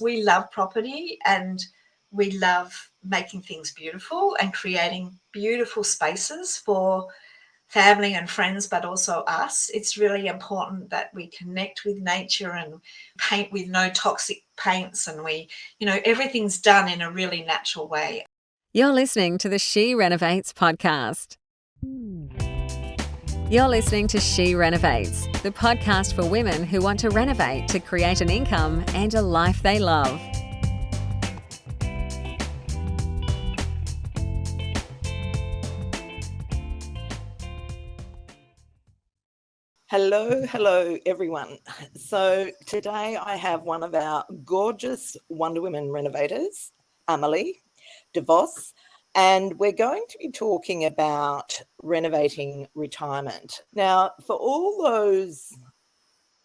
We love property and we love making things beautiful and creating beautiful spaces for family and friends, but also us. It's really important that we connect with nature and paint with no toxic paints, and everything's done in a really natural way. You're listening to the She Renovates podcast. You're listening to She Renovates, the podcast for women who want to renovate to create an income and a life they love. Hello, everyone. So today I have one of our gorgeous Wonder Women renovators, Amali de Vos, and we're going to be talking about renovating retirement. Now, for all those,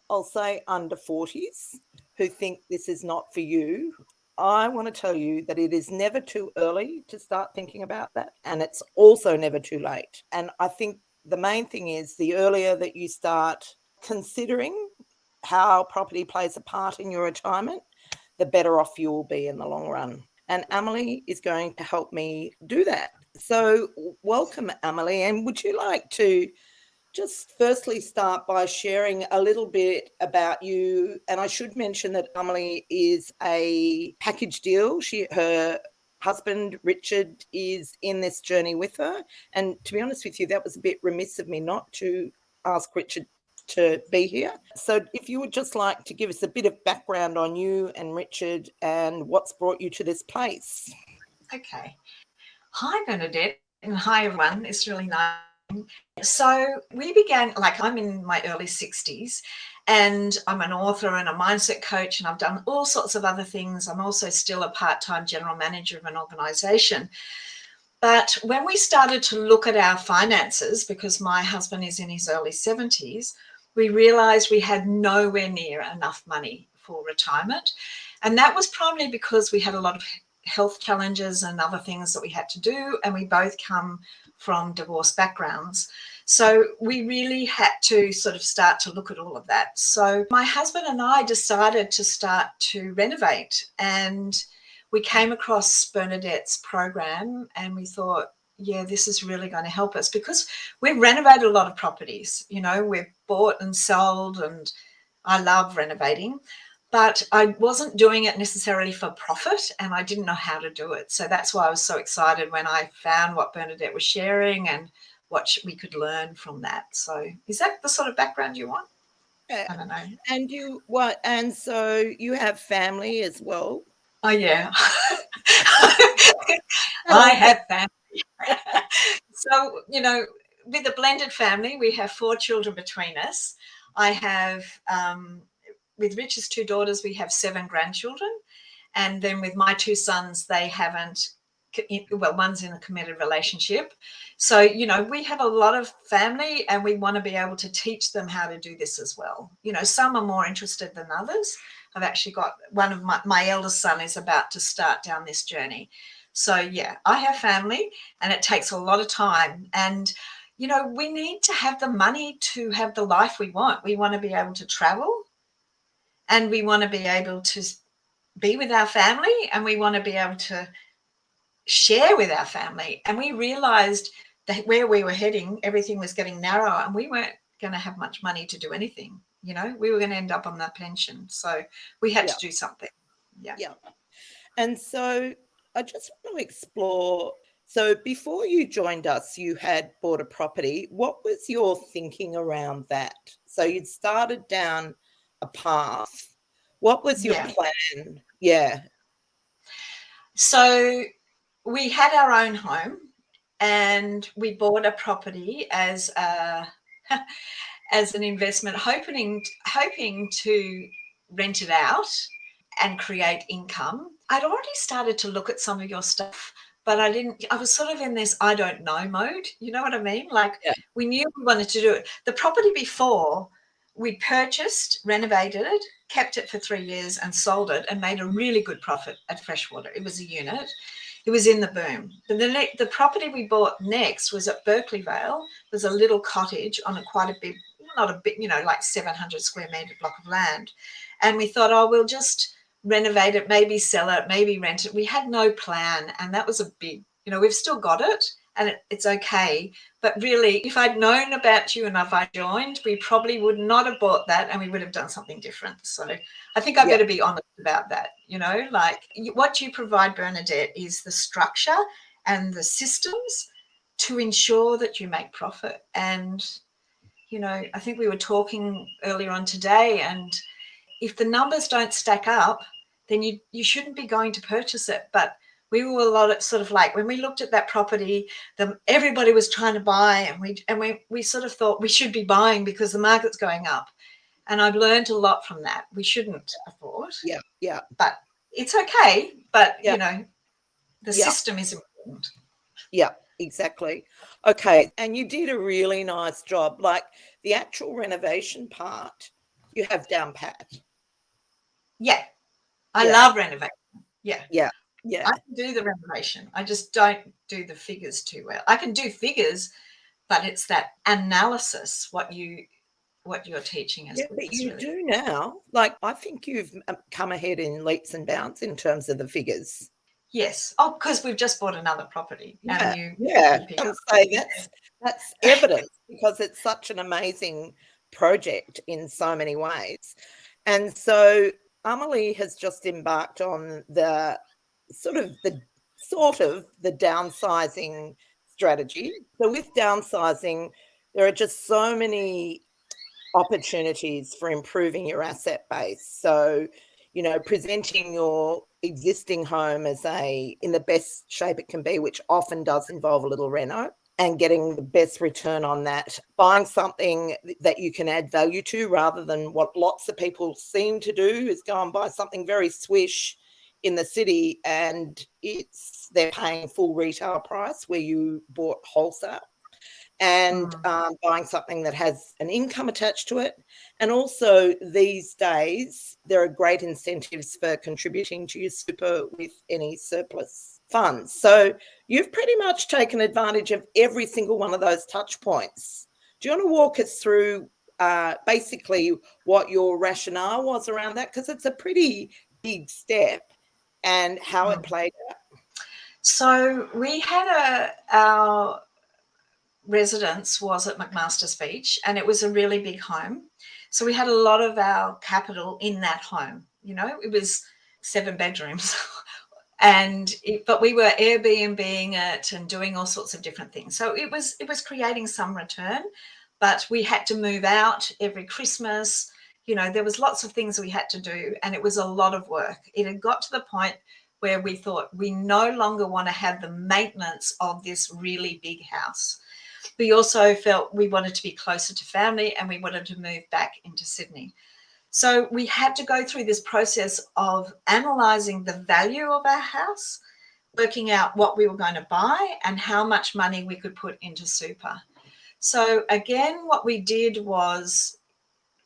I'll say under 40s, who think this is not for you, I want to tell you that it is never too early to start thinking about that, and it's also never too late. And I think the main thing is the earlier that you start considering how property plays a part in your retirement, the better off you will be in the long run. And Amali is going to help me do that. So welcome, Amali. And would you like to just firstly start by sharing a little bit about you? And I should mention that Amali is a package deal. Her husband, Richard, is in this journey with her. And to be honest with you, that was a bit remiss of me not to ask Richard to be here. So if you would just like to give us a bit of background on you and Richard and what's brought you to this place. Okay. Hi, Bernadette, and hi, everyone. It's really nice. So we began, I'm in my early 60s, and I'm an author and a mindset coach, and I've done all sorts of other things. I'm also still a part-time general manager of an organisation. But when we started to look at our finances, because my husband is in his early 70s, we realised we had nowhere near enough money for retirement. And that was primarily because we had a lot of health challenges and other things that we had to do, and we both come from divorce backgrounds. So we really had to sort of start to look at all of that. So my husband and I decided to start to renovate, and we came across Bernadette's program and we thought, yeah, this is really going to help us, because we've renovated a lot of properties. We've bought and sold, and I love renovating. But I wasn't doing it necessarily for profit, and I didn't know how to do it. So that's why I was so excited when I found what Bernadette was sharing and what we could learn from that. So is that the sort of background you want? I don't know. And so you have family as well? Oh, yeah. I have family. So, with a blended family, we have 4 children between us. I have... with Richard's 2 daughters, we have 7 grandchildren. And then with my 2 sons, they haven't, one's in a committed relationship. So, we have a lot of family, and we want to be able to teach them how to do this as well. Some are more interested than others. I've actually got one of my eldest son is about to start down this journey. So, yeah, I have family, and it takes a lot of time. And, we need to have the money to have the life we want. We want to be able to travel, and we want to be able to be with our family, and we want to be able to share with our family. And we realized that where we were heading, everything was getting narrower, and we weren't going to have much money to do anything. We were going to end up on that pension. So we had to do something. Yeah. And so I just want to explore. So before you joined us, you had bought a property. What was your thinking around that? So you'd started down a path. What was your plan? Yeah. So we had our own home, and we bought a property as an investment, hoping to rent it out and create income. I'd already started to look at some of your stuff, but I was sort of in this I don't know mode. You know what I mean? We knew we wanted to do it. The property before, we purchased, renovated it, kept it for 3 years and sold it, and made a really good profit at Freshwater. It was a unit. It was in the boom. But the property we bought next was at Berkeley Vale. It was a little cottage on quite a big, not a big, like 700 square metre block of land. And we thought, we'll just renovate it, maybe sell it, maybe rent it. We had no plan, and that was a big, we've still got it, and it's okay. But really, if I'd known about you and if I joined, we probably would not have bought that, and we would have done something different. So I think I better be honest about that. Like what you provide, Bernadette, is the structure and the systems to ensure that you make profit. And I think we were talking earlier on today, and if the numbers don't stack up, then you shouldn't be going to purchase it. But we were a lot of sort of like, when we looked at that property, everybody was trying to buy, and we sort of thought we should be buying because the market's going up. And I've learned a lot from that. We shouldn't have bought. Yeah. But it's okay. But the Yeah. system is important. Yeah, exactly. Okay. And you did a really nice job. Like the actual renovation part, you have down pat. Yeah. I love renovation. Yeah. Yeah. I can do the renovation. I just don't do the figures too well. I can do figures, but it's that analysis, what you're teaching us. Yeah, but you do now. Like, I think you've come ahead in leaps and bounds in terms of the figures. Yes. Oh, because we've just bought another property. Yeah. And And so that's evidence because it's such an amazing project in so many ways. And so Amali has just embarked on the downsizing strategy. So with downsizing, there are just so many opportunities for improving your asset base. So, presenting your existing home as in the best shape it can be, which often does involve a little reno, and getting the best return on that, buying something that you can add value to rather than what lots of people seem to do is go and buy something very swish in the city and they're paying full retail price where you bought wholesale, and buying something that has an income attached to it. And also these days, there are great incentives for contributing to your super with any surplus funds. So you've pretty much taken advantage of every single one of those touch points. Do you want to walk us through basically what your rationale was around that? Because it's a pretty big step and how it played out. So we had our residence was at McMaster's Beach, and it was a really big home. So we had a lot of our capital in that home. It was 7 bedrooms. But we were Airbnb-ing it and doing all sorts of different things. So it was creating some return, but we had to move out every Christmas. There was lots of things we had to do, and it was a lot of work. It had got to the point where we thought we no longer want to have the maintenance of this really big house. We also felt we wanted to be closer to family, and we wanted to move back into Sydney. So we had to go through this process of analysing the value of our house, working out what we were going to buy and how much money we could put into super. So again, what we did was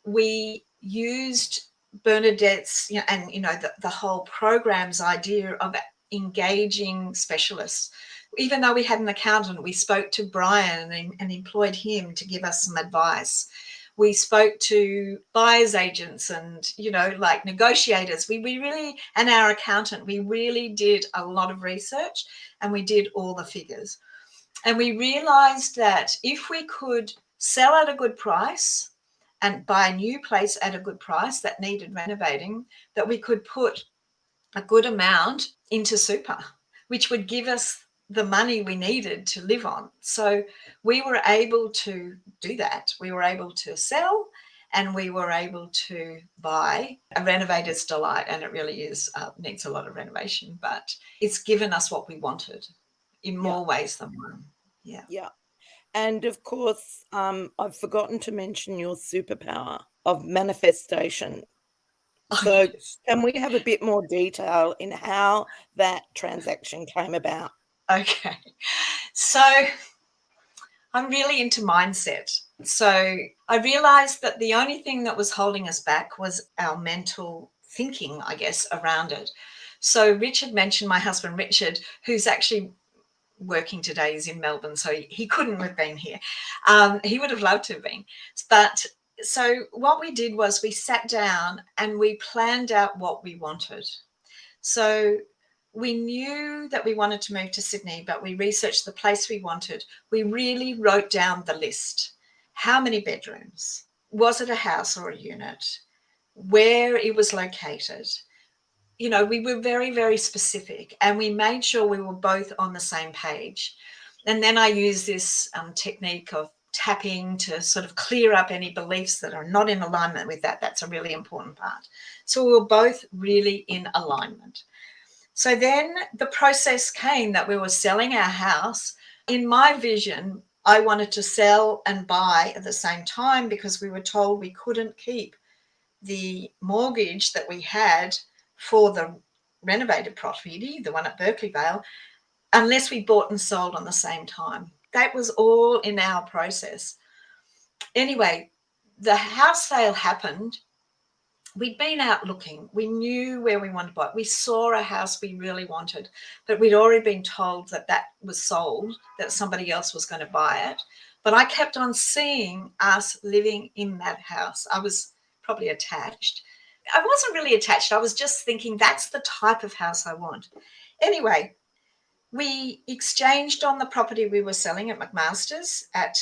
we used Bernadette's, the whole program's idea of engaging specialists. Even though we had an accountant, we spoke to Brian and employed him to give us some advice. We spoke to buyer's agents and, like negotiators. We really, and our accountant, we really did a lot of research, and we did all the figures. And we realised that if we could sell at a good price and buy a new place at a good price that needed renovating, that we could put a good amount into super, which would give us the money we needed to live on. So we were able to do that. We were able to sell, and we were able to buy. A renovator's delight, and it really is, needs a lot of renovation, but it's given us what we wanted in more ways than one. Yeah. And of course, I've forgotten to mention your superpower of manifestation. So can we have a bit more detail in how that transaction came about? Okay. So I'm really into mindset. So I realized that the only thing that was holding us back was our mental thinking, I guess, around it. So Richard mentioned, my husband Richard, who's actually working today, is in Melbourne, so he couldn't have been here. He would have loved to have been. But So what we did was we sat down and we planned out what we wanted. So we knew that we wanted to move to Sydney, but we researched the place we wanted. We really wrote down the list. How many bedrooms? Was it a house or a unit? Where it was located? You know, we were very, very specific, and we made sure we were both on the same page. And then I use this technique of tapping to sort of clear up any beliefs that are not in alignment with that. That's a really important part. So we were both really in alignment. So then the process came that we were selling our house. In my vision, I wanted to sell and buy at the same time because we were told we couldn't keep the mortgage that we had for the renovated property, the one at Berkeley Vale, unless we bought and sold on the same time. That was all in our process. Anyway, the house sale happened. We'd been out looking. We knew where we wanted to buy it. We saw a house we really wanted, but we'd already been told that that was sold, that somebody else was going to buy it. But I kept on seeing us living in that house. I was probably attached. I wasn't really attached. I was just thinking that's the type of house I want. Anyway, we exchanged on the property we were selling at McMaster's at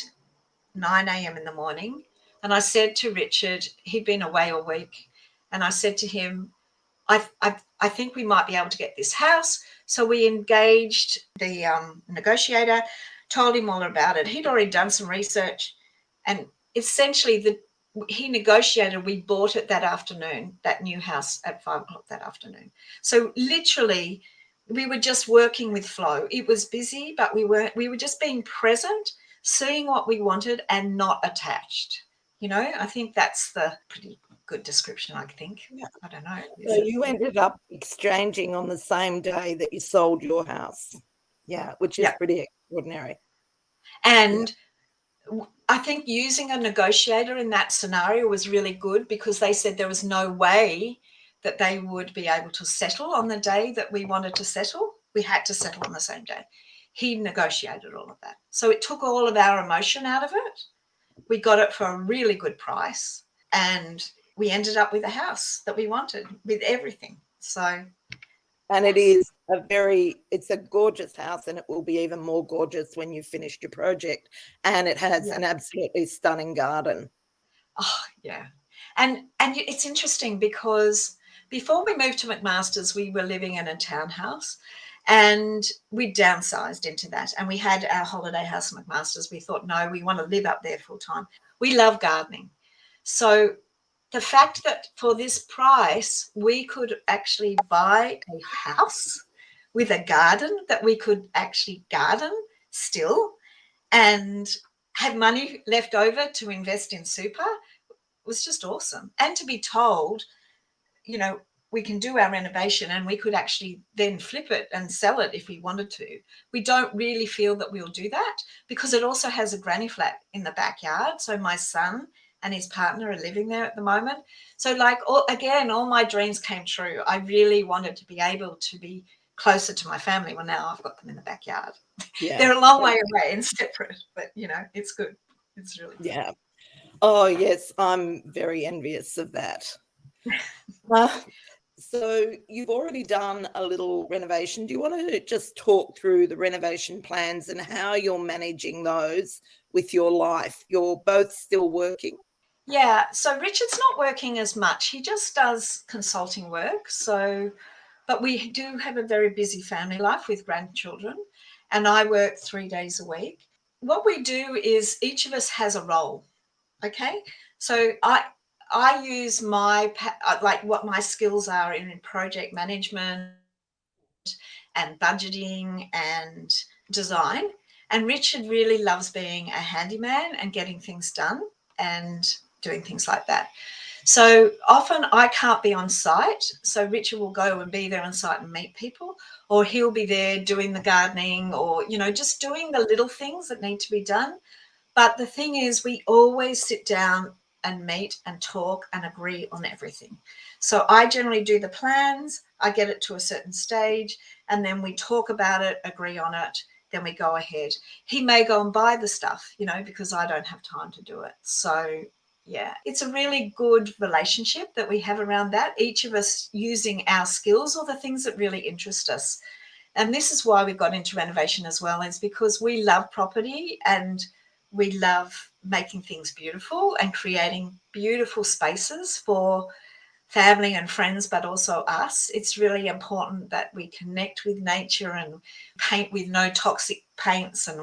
9 a.m. in the morning. And I said to Richard, he'd been away all week, and I said to him, I think we might be able to get this house. So we engaged the negotiator, told him all about it. He'd already done some research, and essentially he negotiated. We bought it that afternoon, that new house at 5 o'clock that afternoon. So literally we were just working with flow. It was busy, but we were just being present, seeing what we wanted and not attached. You know, I think that's the pretty good description, I think. Yeah. I don't know. So you ended up exchanging on the same day that you sold your house. Yeah, which is pretty extraordinary. And I think using a negotiator in that scenario was really good because they said there was no way that they would be able to settle on the day that we wanted to settle. We had to settle on the same day. He negotiated all of that. So it took all of our emotion out of it. We got it for a really good price, and we ended up with a house that we wanted with everything. So, and it's a gorgeous house, and it will be even more gorgeous when you've finished your project. And it has an absolutely stunning garden. Oh, yeah. And it's interesting because before we moved to McMaster's, we were living in a townhouse, and we downsized into that. And we had our holiday house in McMaster's. We thought, no, we want to live up there full time. We love gardening. So the fact that for this price, we could actually buy a house with a garden that we could actually garden still and have money left over to invest in super was just awesome. And to be told, you know, we can do our renovation and we could actually then flip it and sell it if we wanted to. We don't really feel that we'll do that because it also has a granny flat in the backyard. So my son and his partner are living there at the moment. So like, all my dreams came true. I really wanted to be able to be closer to my family. Well, now I've got them in the backyard. Yeah. They're a long way away and separate, but, you know, it's good. It's really good. Yeah. Oh, yes. I'm very envious of that. So you've already done a little renovation. Do you want to just talk through the renovation plans and how you're managing those with your life? You're both still working? Yeah. So Richard's not working as much. He just does consulting work. So, but we do have a very busy family life with grandchildren, and I work 3 days a week. What we do is each of us has a role. Okay. So I use what my skills are in project management and budgeting and design. And Richard really loves being a handyman and getting things done and doing things like that. So often I can't be on site. So Richard will go and be there on site and meet people, or he'll be there doing the gardening or, you know, just doing the little things that need to be done. But the thing is, we always sit down and meet and talk and agree on everything. So I generally do the plans, I get it to a certain stage, and then we talk about it, agree on it, then we go ahead. He may go and buy the stuff, you know, because I don't have time to do it. So Yeah, it's a really good relationship that we have around that, each of us using our skills or the things that really interest us. And this is why we got into renovation as well, is because we love property and we love making things beautiful and creating beautiful spaces for family and friends, but also us. It's really important that we connect with nature and paint with no toxic paints, and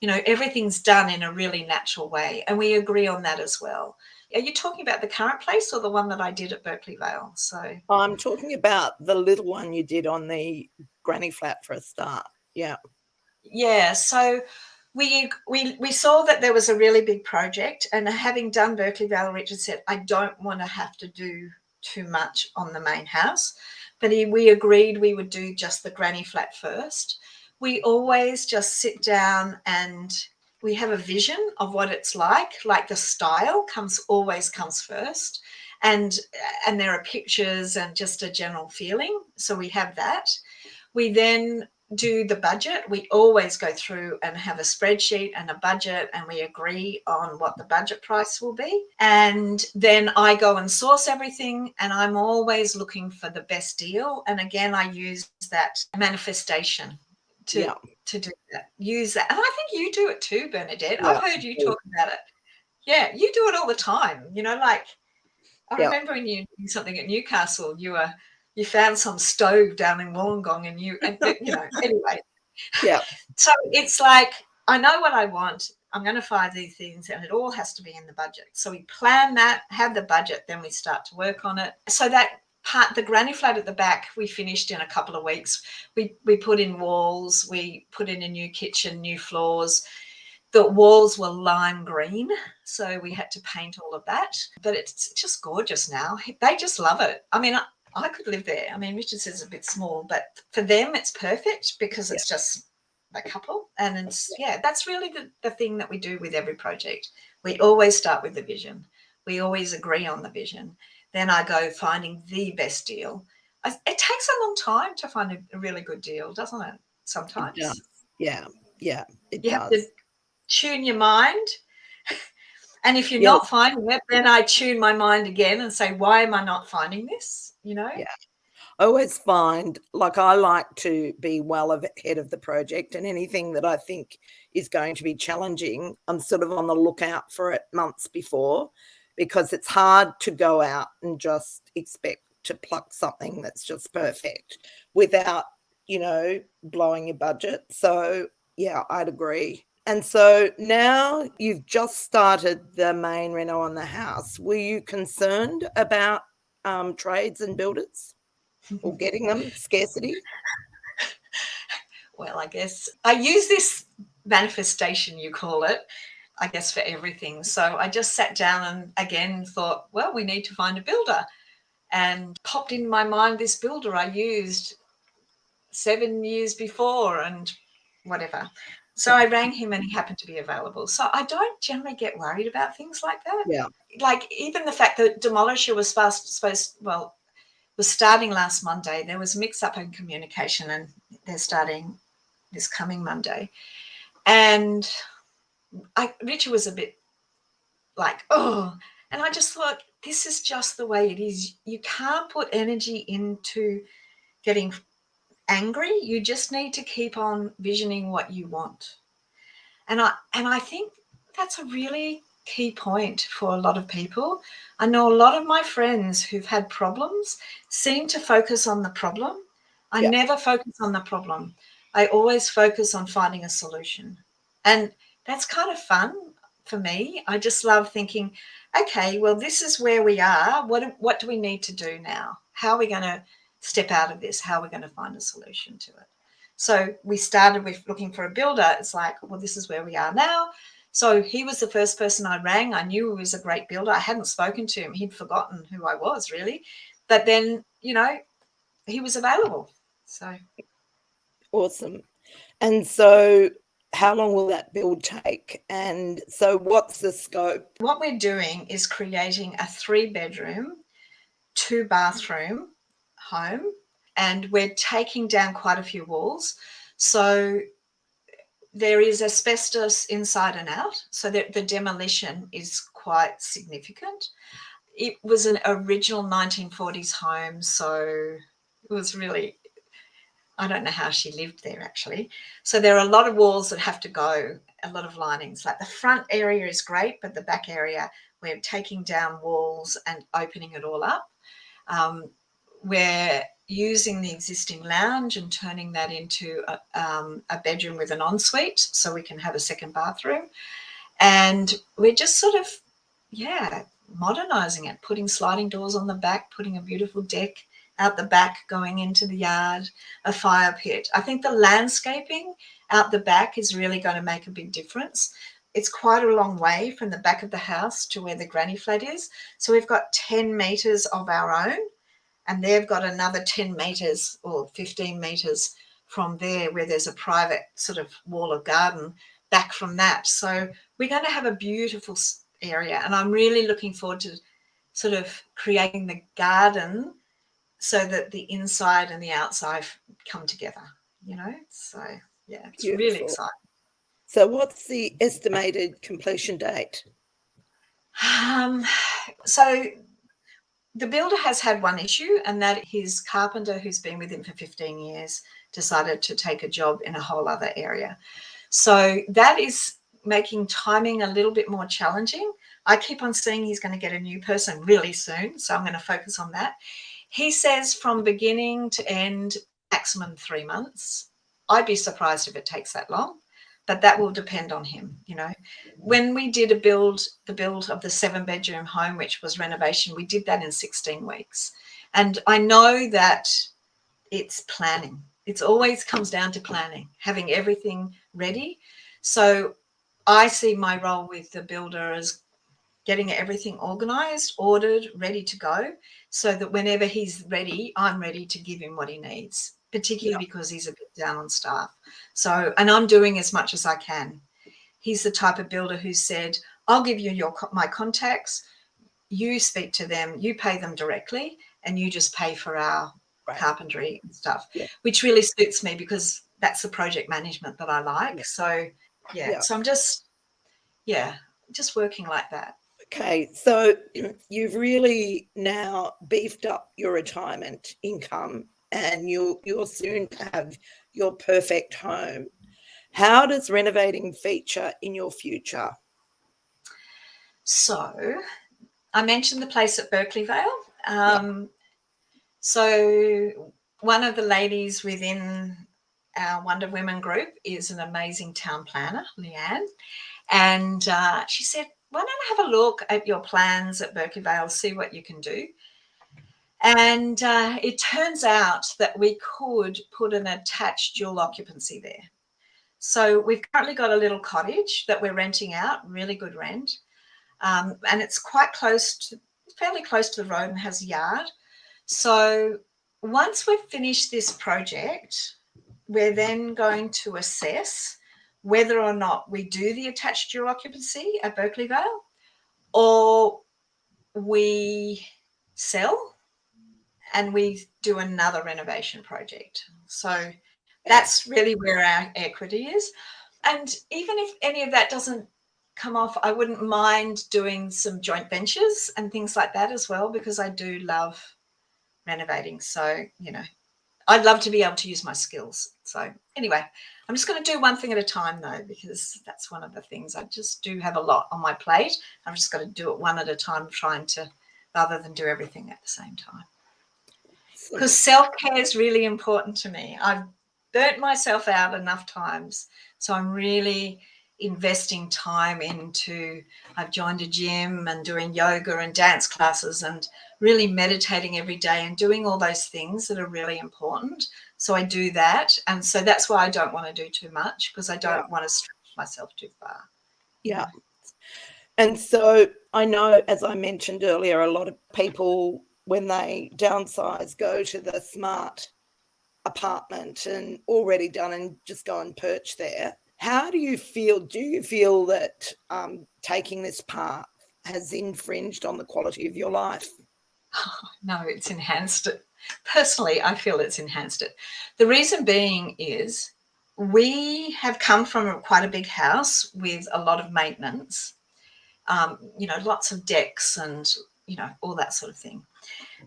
everything's done in a really natural way. And we agree on that as well. Are you talking about the current place or the one that I did at Berkeley Vale? So I'm talking about the little one you did on the granny flat for a start. Yeah. Yeah, so we saw that there was a really big project, and having done Berkeley Vale, Richard said, I don't want to have to do too much on the main house, but we agreed we would do just the granny flat first. We always just sit down and we have a vision of what it's like the style always comes first, and there are pictures and just a general feeling, so we have that. We then do the budget. We always go through and have a spreadsheet and a budget, and we agree on what the budget price will be. And then I go and source everything, and I'm always looking for the best deal. And again, I use that manifestation to do that. Use that. And I think you do it too, Bernadette. Yeah. I've heard you talk about it. Yeah, you do it all the time. I remember when you did something at Newcastle, you found some stove down in Wollongong, and anyway. Yeah. So it's like, I know what I want. I'm going to find these things, and it all has to be in the budget. So we plan that, have the budget, then we start to work on it. So that part, the granny flat at the back, we finished in a couple of weeks. We put in walls, we put in a new kitchen, new floors. The walls were lime green, so we had to paint all of that. But it's just gorgeous now. They just love it. I mean, I could live there. I mean, Richard says it's a bit small, but for them it's perfect because it's just a couple. And that's really the thing that we do with every project. We always start with the vision. We always agree on the vision. Then I go finding the best deal. It takes a long time to find a really good deal, doesn't it? Sometimes. It does. Yeah. Yeah, it You does. have to tune your mind. And if you're not finding it, then I tune my mind again and say, why am I not finding this? Yeah. I always find, I like to be well ahead of the project, and anything that I think is going to be challenging, I'm sort of on the lookout for it months before, because it's hard to go out and just expect to pluck something that's just perfect without, blowing your budget. So, yeah, I'd agree. And so now you've just started the main reno on the house. Were you concerned about trades and builders or getting them, scarcity? Well, I guess I use this manifestation, you call it, I guess, for everything. So I just sat down and again thought, well, we need to find a builder, and popped in my mind this builder I used 7 years before and whatever. So I rang him and he happened to be available. So I don't generally get worried about things like that. Yeah. Like even the fact that Demolisher was was starting last Monday. There was mix up in communication, and they're starting this coming Monday. And Richard was a bit like, oh, and I just thought, this is just the way it is. You can't put energy into getting angry. You just need to keep on visioning what you want. And I think that's a really key point for a lot of people. I know a lot of my friends who've had problems seem to focus on the problem. I never focus on the problem. I always focus on finding a solution. And that's kind of fun for me. I just love thinking, okay, well, this is where we are. What do we need to do now? How are we going to step out of this? How are we going to find a solution to it? So we started with looking for a builder. It's like, well, this is where we are now. So he was the first person I rang. I knew he was a great builder. I hadn't spoken to him. He'd forgotten who I was, really. But then, he was available. So Awesome. And so how long will that build take? And so what's the scope? What we're doing is creating a 3-bedroom, 2-bathroom home, and we're taking down quite a few walls. So there is asbestos inside and out, so that the demolition is quite significant. It was an original 1940s home, so it was really, I don't know how she lived there actually. So there are a lot of walls that have to go, a lot of linings. Like the front area is great, but the back area, we're taking down walls and opening it all up. We're using the existing lounge and turning that into a bedroom with an ensuite, so we can have a second bathroom. And we're just sort of, modernising it, putting sliding doors on the back, putting a beautiful deck out the back going into the yard, a fire pit. I think the landscaping out the back is really going to make a big difference. It's quite a long way from the back of the house to where the granny flat is. So we've got 10 metres of our own, and they've got another 10 metres or 15 metres from there where there's a private sort of wall of garden back from that. So we're going to have a beautiful area, and I'm really looking forward to sort of creating the garden so that the inside and the outside come together, So, yeah, it's Beautiful. really exciting. So what's the estimated completion date? So the builder has had one issue, and that his carpenter, who's been with him for 15 years, decided to take a job in a whole other area. So that is making timing a little bit more challenging. I keep on seeing he's going to get a new person really soon, so I'm going to focus on that. He says from beginning to end, maximum 3 months. I'd be surprised if it takes that long, but that will depend on him, When we did the build of the 7-bedroom home, which was renovation, we did that in 16 weeks. And I know that it's planning. It always comes down to planning, having everything ready. So I see my role with the builder as getting everything organised, ordered, ready to go, so that whenever he's ready, I'm ready to give him what he needs, particularly because he's a bit down on staff. So, and I'm doing as much as I can. He's the type of builder who said, I'll give you my contacts, you speak to them, you pay them directly, and you just pay for our carpentry and stuff, which really suits me because that's the project management that I like. So, so I'm just working like that. Okay, so you've really now beefed up your retirement income, and you'll soon have your perfect home. How does renovating feature in your future? So I mentioned the place at Berkeley Vale. So one of the ladies within our Wonder Women group is an amazing town planner, Leanne, and she said, why don't I have a look at your plans at Berkeley Vale, see what you can do. And it turns out that we could put an attached dual occupancy there. So we've currently got a little cottage that we're renting out, really good rent. And it's fairly close to the road and has a yard. So once we've finished this project, we're then going to assess whether or not we do the attached dual occupancy at Berkeley Vale, or we sell and we do another renovation project. So that's really where our equity is. And even if any of that doesn't come off, I wouldn't mind doing some joint ventures and things like that as well, because I do love renovating. So, I'd love to be able to use my skills. So anyway, I'm just going to do one thing at a time though, because that's one of the things. I just do have a lot on my plate. I've just got to do it one at a time, rather than do everything at the same time. Because self-care is really important to me. I've burnt myself out enough times. So I'm really investing time I've joined a gym and doing yoga and dance classes and really meditating every day and doing all those things that are really important. So I do that. And so that's why I don't want to do too much, because I don't want to stretch myself too far. Yeah. And so I know, as I mentioned earlier, a lot of people, when they downsize, go to the smart apartment and already done and just go and perch there. How do you feel? Do you feel that taking this path has infringed on the quality of your life? Oh, no, it's enhanced it. Personally, I feel it's enhanced it. The reason being is we have come from quite a big house with a lot of maintenance, lots of decks and, all that sort of thing.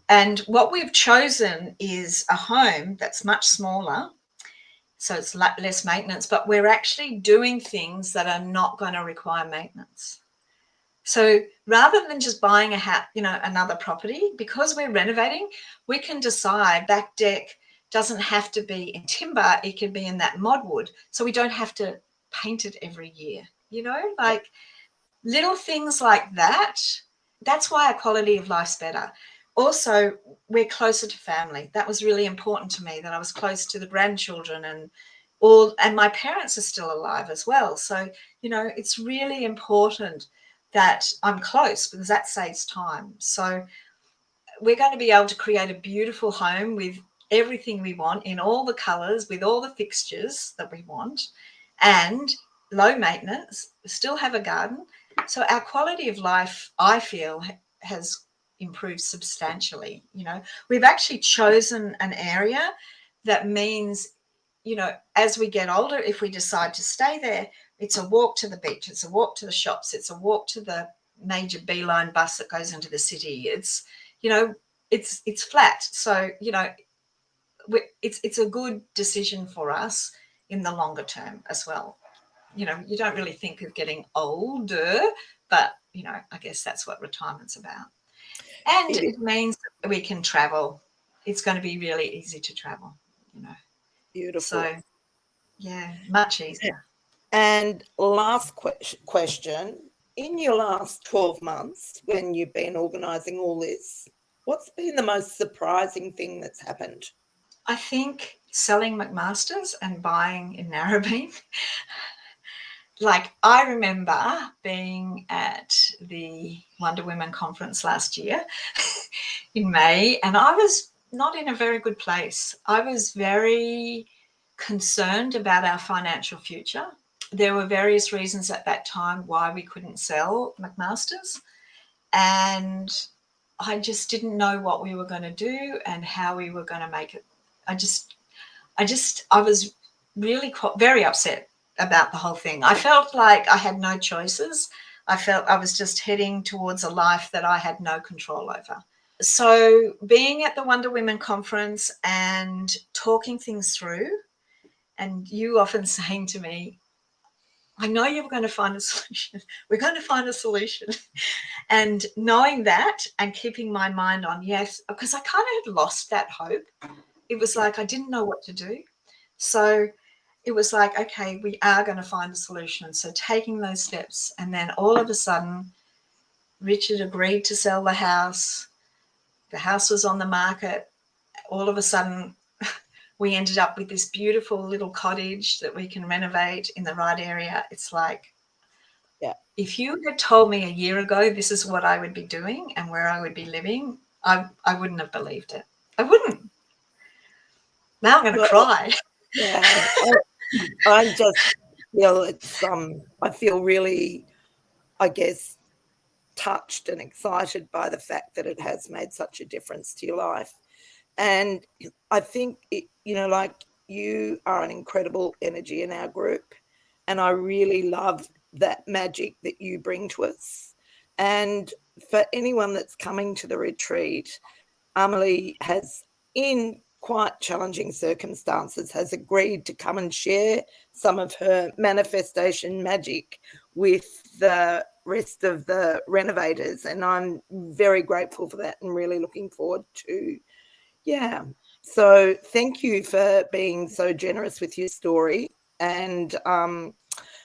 And what we've chosen is a home that's much smaller, so it's less maintenance, but we're actually doing things that are not going to require maintenance. So rather than just buying another property, because we're renovating, we can decide back deck doesn't have to be in timber, it can be in that modwood. So we don't have to paint it every year, like little things like that. That's why our quality of life's better. Also, we're closer to family. That was really important to me, that I was close to the grandchildren and my parents are still alive as well. So, it's really important that I'm close because that saves time. So we're going to be able to create a beautiful home with everything we want in all the colors, with all the fixtures that we want, and low maintenance, still have a garden. So our quality of life, I feel, has improved substantially. We've actually chosen an area that means, as we get older, if we decide to stay there, it's a walk to the beach, it's a walk to the shops, it's a walk to the major beeline bus that goes into the city. It's, it's flat. So, it's a good decision for us in the longer term as well. You don't really think of getting older, but, I guess that's what retirement's about. And it means that we can travel. It's going to be really easy to travel, Beautiful. So, yeah, much easier. And last question, in your last 12 months, when you've been organising all this, what's been the most surprising thing that's happened? I think selling McMaster's and buying in Narrabeen. Like, I remember being at the Wonder Women conference last year in May, and I was not in a very good place. I was very concerned about our financial future. There were various reasons at that time why we couldn't sell McMaster's, and I just didn't know what we were going to do and how we were going to make it. I was really very upset about the whole thing. I felt like I had no choices. I felt I was just heading towards a life that I had no control over. So being at the Wonder Women conference and talking things through, and you often saying to me, I know you're going to find a solution. We're going to find a solution. And knowing that and keeping my mind on, yes, because I kind of had lost that hope. It was like I didn't know what to do. So it was like, okay, we are going to find a solution. So taking those steps, and then all of a sudden, Richard agreed to sell the house. The house was on the market. All of a sudden, we ended up with this beautiful little cottage that we can renovate in the right area. It's like, if you had told me a year ago this is what I would be doing and where I would be living, I wouldn't have believed it. I wouldn't. Now I'm going to cry. Yeah, I just feel I feel really, I guess, touched and excited by the fact that it has made such a difference to your life. And I think, like, you are an incredible energy in our group, and I really love that magic that you bring to us. And for anyone that's coming to the retreat, Amali has, in quite challenging circumstances, has agreed to come and share some of her manifestation magic with the rest of the renovators. And I'm very grateful for that and really looking forward to, So thank you for being so generous with your story. And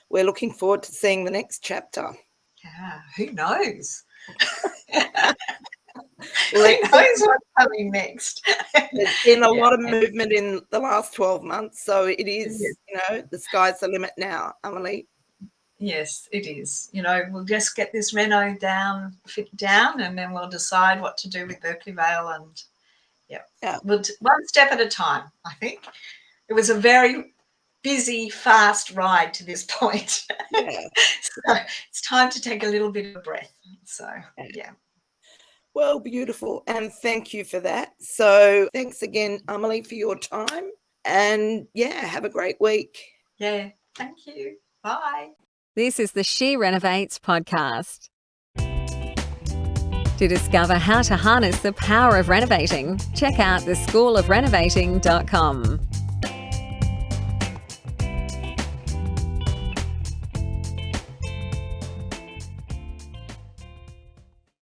we're looking forward to seeing the next chapter. Yeah, who knows? Who knows what's coming next? There's been a lot of movement in the last 12 months. So it is, the sky's the limit now, Amali. Yes, it is. We'll just get this reno fit down, and then we'll decide what to do with Berkeley Vale. And we'll one step at a time, I think. It was a very busy, fast ride to this point. Yeah. So it's time to take a little bit of a breath. So, yeah. Well, beautiful. And thank you for that. So thanks again, Amali, for your time. And have a great week. Yeah. Thank you. Bye. This is the She Renovates podcast. To discover how to harness the power of renovating, check out theschoolofrenovating.com.